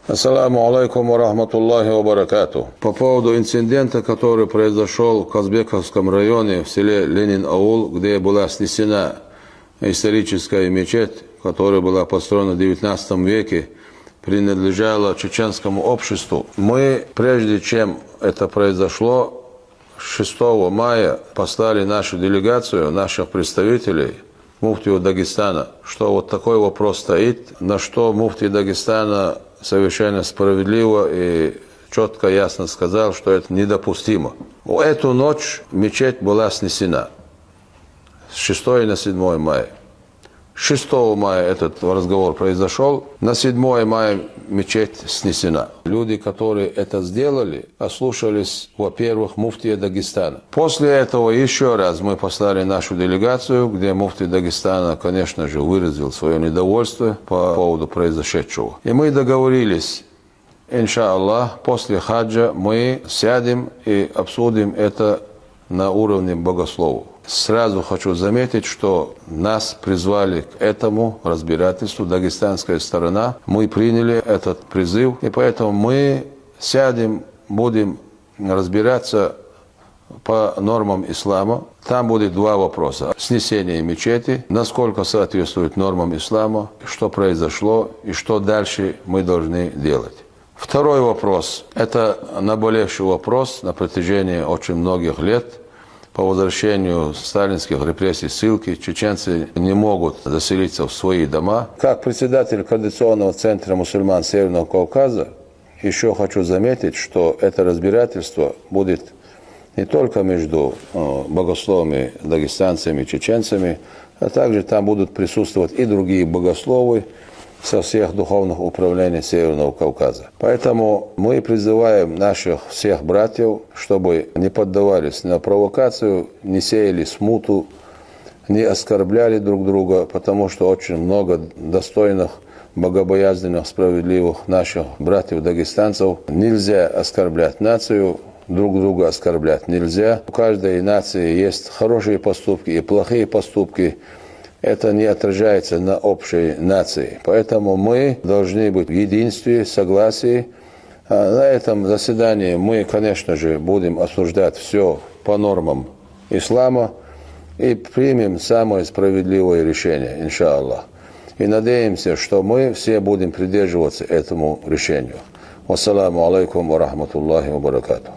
Ассаламу алейкум ва рахматуллахи ва баракату. По поводу инцидента, который произошел в Казбековском районе в селе Ленин-Аул, где была снесена историческая мечеть, которая была построена в 19 веке, принадлежала чеченскому обществу. Мы, прежде чем это произошло, 6 мая послали нашу делегацию, наших представителей, муфтию Дагестана, что вот такой вопрос стоит, на что муфтий Дагестана совершенно справедливо и четко, ясно сказал, что это недопустимо. В эту ночь мечеть была снесена с 6 на 7 мая. 6 мая этот разговор произошел, на 7 мая мечеть снесена. Люди, которые это сделали, ослушались, во-первых, муфтия Дагестана. После этого еще раз мы послали нашу делегацию, где муфтий Дагестана, конечно же, выразил свое недовольство по поводу произошедшего. И мы договорились, иншаллах, после хаджа мы сядем и обсудим это на уровне богословов. Сразу хочу заметить, что нас призвали к этому разбирательству, дагестанская сторона. Мы приняли этот призыв, и поэтому мы сядем, будем разбираться по нормам ислама. Там будет два вопроса. Снесение мечети, насколько соответствует нормам ислама, что произошло и что дальше мы должны делать. Второй вопрос. Это наболевший вопрос на протяжении очень многих лет. По возвращению сталинских репрессий, ссылки, чеченцы не могут заселиться в свои дома. Как председатель Координационного центра мусульман Северного Кавказа, еще хочу заметить, что это разбирательство будет не только между богословами, дагестанцами, чеченцами, а также там будут присутствовать и другие богословы со всех духовных управлений Северного Кавказа. Поэтому мы призываем наших всех братьев, чтобы не поддавались на провокацию, не сеяли смуту, не оскорбляли друг друга, потому что очень много достойных, богобоязненных, справедливых наших братьев-дагестанцев. Нельзя оскорблять нацию, друг друга оскорблять нельзя. У каждой нации есть хорошие поступки и плохие поступки. Это не отражается на общей нации. Поэтому мы должны быть в единстве, согласии. На этом заседании мы, конечно же, будем осуждать все по нормам ислама и примем самое справедливое решение, иншаллах. И надеемся, что мы все будем придерживаться этому решению. Вассаламу алейкум ва рахматуллахи ва баракату.